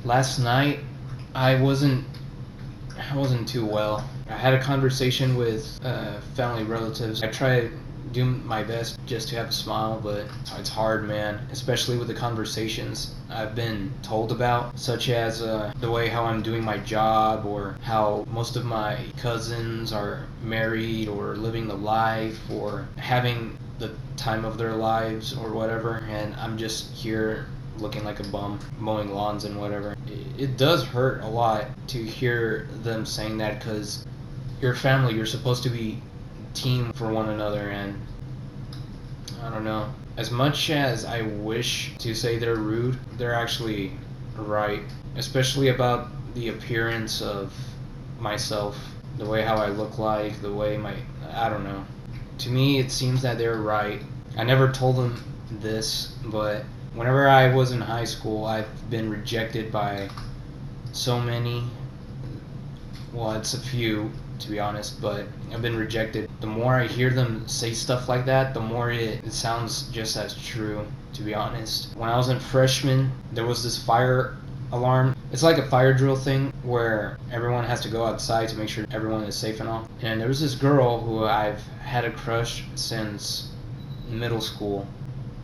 Last night, I wasn't I wasn't too well. I had a conversation with family relatives. I try to do my best just to have a smile, but it's hard, man. Especially with the conversations I've been told about, such as the way how I'm doing my job, or how most of my cousins are married or living the life or having the time of their lives or whatever, and I'm just here looking like a bum, mowing lawns and whatever. It does hurt a lot to hear them saying that, because your family, you're supposed to be team for one another, and I don't know. As much as I wish to say they're rude, they're actually right, especially about the appearance of myself, the way how I look like, the way I don't know. To me, it seems that they're right. I never told them this, but whenever I was in high school, I've been rejected by so many. Well, it's a few, to be honest, but I've been rejected. The more I hear them say stuff like that, the more it sounds just as true, to be honest. When I was in freshman, there was this fire alarm. It's like a fire drill thing where everyone has to go outside to make sure everyone is safe and all. And there was this girl who I've had a crush since middle school,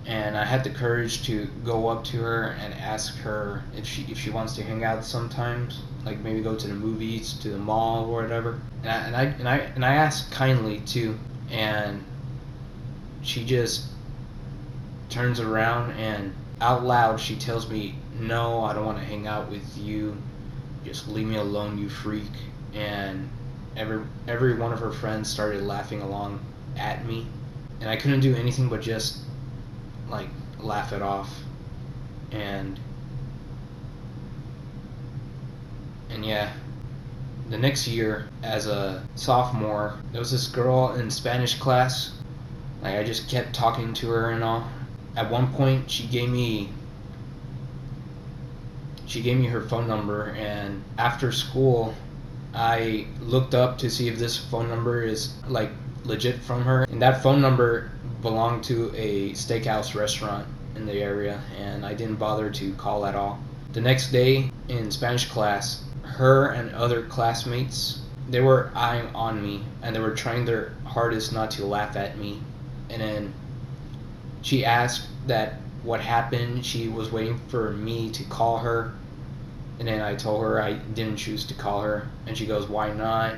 and I had the courage to go up to her and ask her if she wants to hang out sometimes, like maybe go to the movies, to the mall, or whatever. And I asked kindly too, and she just turns around and out loud she tells me, "No, I don't want to hang out with you. Just leave me alone, you freak." And every one of her friends started laughing along at me, and I couldn't do anything but just like laugh it off. And yeah, the next year as a sophomore, there was this girl in Spanish class. Like, I just kept talking to her and all. At one point she gave me her phone number, and after school I looked up to see if this phone number is like legit from her, and that phone number belonged to a steakhouse restaurant in the area, and I didn't bother to call at all. The next day in Spanish class, her and other classmates, they were eyeing on me, and they were trying their hardest not to laugh at me. And then she asked that what happened. She was waiting for me to call her, and then I told her I didn't choose to call her, and she goes, "Why not?"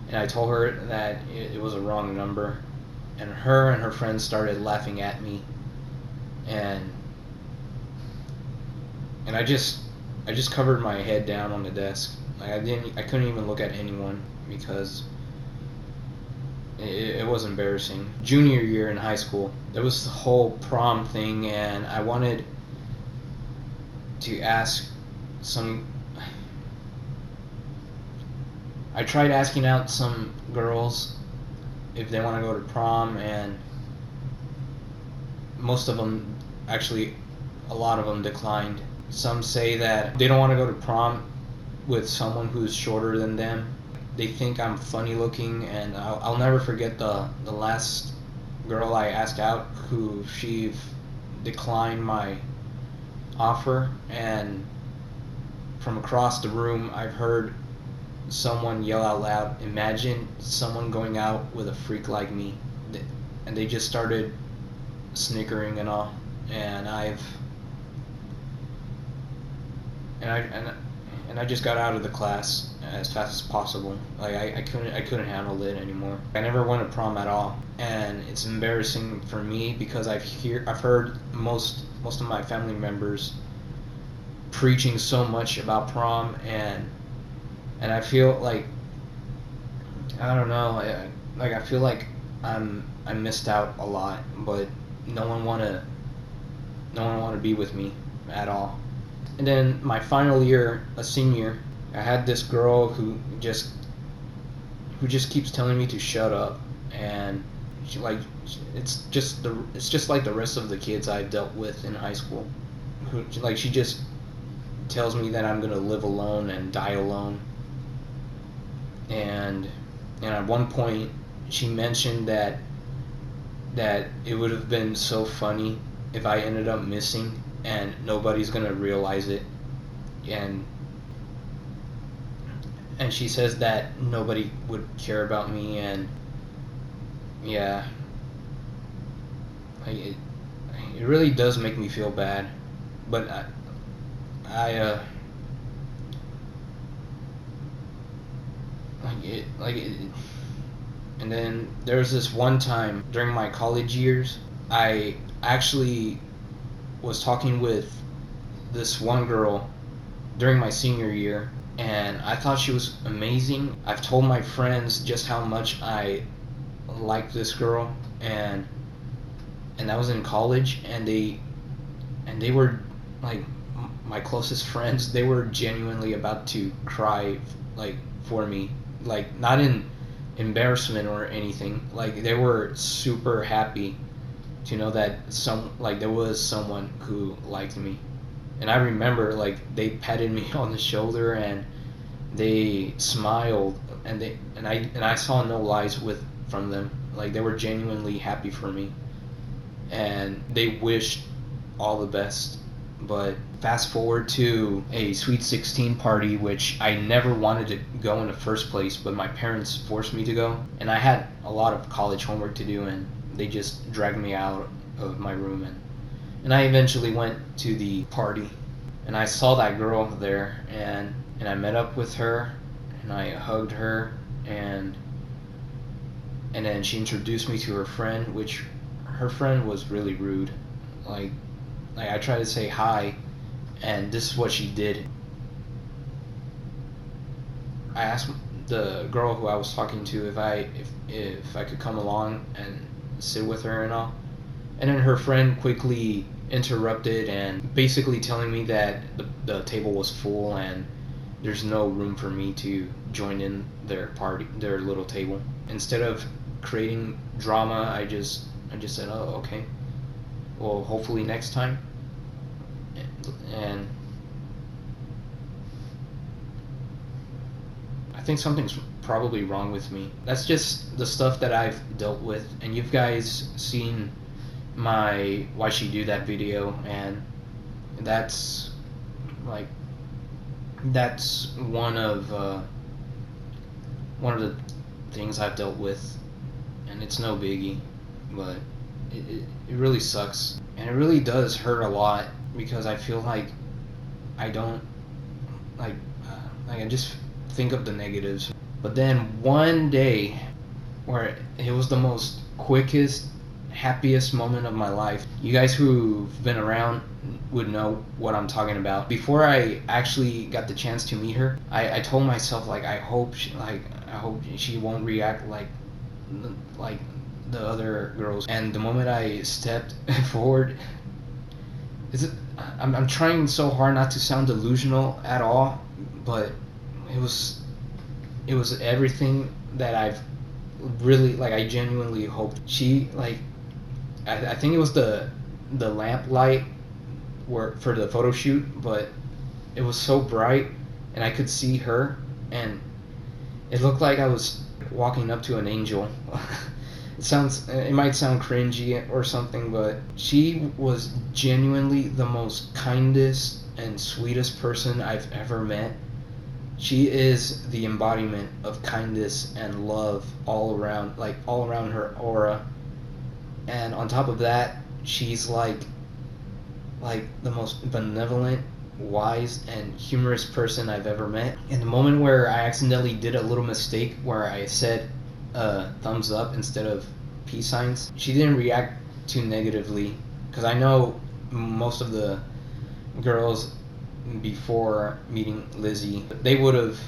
And I told her that it was a wrong number, and her friends started laughing at me, and I just covered my head down on the desk. Like, I couldn't even look at anyone, because it was embarrassing. Junior year in high school, there was the whole prom thing, and I wanted to ask some. I tried asking out some girls if they want to go to prom, and most of them, actually a lot of them, declined. Some say that they don't want to go to prom with someone who's shorter than them. They think I'm funny looking, and I'll never forget the last girl I asked out, who she declined my offer, and from across the room I've heard someone yell out loud, "Imagine someone going out with a freak like me." And they just started snickering and all, and I just got out of the class as fast as possible. Like, I couldn't handle it anymore. I never went to prom at all, and it's embarrassing for me because I've heard most of my family members preaching so much about prom, and I feel like, I don't know, I feel like I missed out a lot, but no one wanna be with me at all. And then my final year, a senior, I had this girl who just keeps telling me to shut up, and it's just like the rest of the kids I dealt with in high school, who, like, she just tells me that I'm gonna live alone and die alone. And at one point she mentioned that it would have been so funny if I ended up missing and nobody's gonna realize it. and she says that nobody would care about me, and yeah, it really does make me feel bad. But I like it. And then there was this one time during my college years, I actually was talking with this one girl during my senior year, and I thought she was amazing. I've told my friends just how much I like this girl, and that was in college, and they were like my closest friends. They were genuinely about to cry, like, for me, like, not in embarrassment or anything. Like, they were super happy to know that there was someone who liked me. And I remember, like, they patted me on the shoulder, and they smiled, and I saw no lies from them. Like, they were genuinely happy for me, and they wished all the best. But fast forward to a Sweet 16 party, which I never wanted to go in the first place, but my parents forced me to go. And I had a lot of college homework to do, and they just dragged me out of my room. And I eventually went to the party, and I saw that girl there, and I met up with her, and I hugged her, and then she introduced me to her friend, which her friend was really rude. Like I tried to say hi, and this is what she did. I asked the girl who I was talking to if I could come along and sit with her and all, and then her friend quickly interrupted and basically telling me that the table was full and there's no room for me to join in their little table. Instead of creating drama, I just said, oh, okay, well, hopefully next time. And I think something's probably wrong with me. That's just the stuff that I've dealt with, and you've guys seen my Why She Do That video, and that's one of the things I've dealt with, and it's no biggie, but it really sucks, and it really does hurt a lot, because I feel like I don't I just think of the negatives. But then one day, where it was the most quickest, happiest moment of my life. You guys who've been around would know what I'm talking about. Before I actually got the chance to meet her, I told myself, like, I hope she won't react like the other girls. And the moment I stepped forward, I'm trying so hard not to sound delusional at all, but it was everything that I've really, I genuinely hoped. She, I think it was the lamp light for the photo shoot, but it was so bright and I could see her, and it looked like I was walking up to an angel. It might sound cringy or something, but she was genuinely the most kindest and sweetest person I've ever met. She is the embodiment of kindness and love all around her aura. And on top of that, she's like the most benevolent, wise, and humorous person I've ever met. In the moment where I accidentally did a little mistake where I said thumbs up instead of peace signs, she didn't react too negatively, because I know most of the girls before meeting Lizzie, they would have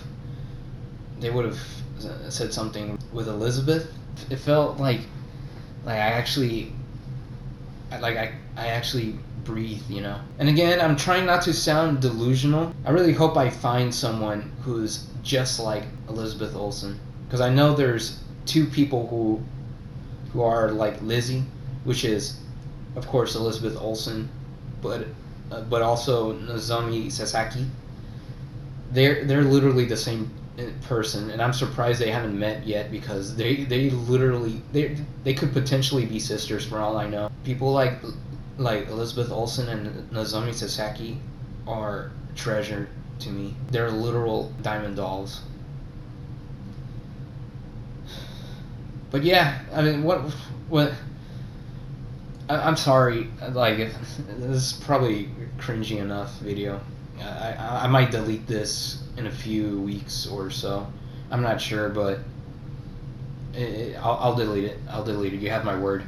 said something. With Elizabeth, it felt like I actually breathe, you know. And again, I'm trying not to sound delusional. I really hope I find someone who's just like Elizabeth Olsen, because I know there's two people who are like Lizzie, which is, of course, Elizabeth Olsen, but also Nozomi Sasaki. They're literally the same person, and I'm surprised they haven't met yet, because they could potentially be sisters for all I know. People like Elizabeth Olsen and Nozomi Sasaki are treasured. to me. They're literal diamond dolls. But yeah, I mean, what? I'm sorry. Like, this is probably a cringy enough video. I might delete this in a few weeks or so. I'm not sure, but I'll delete it. I'll delete it. You have my word.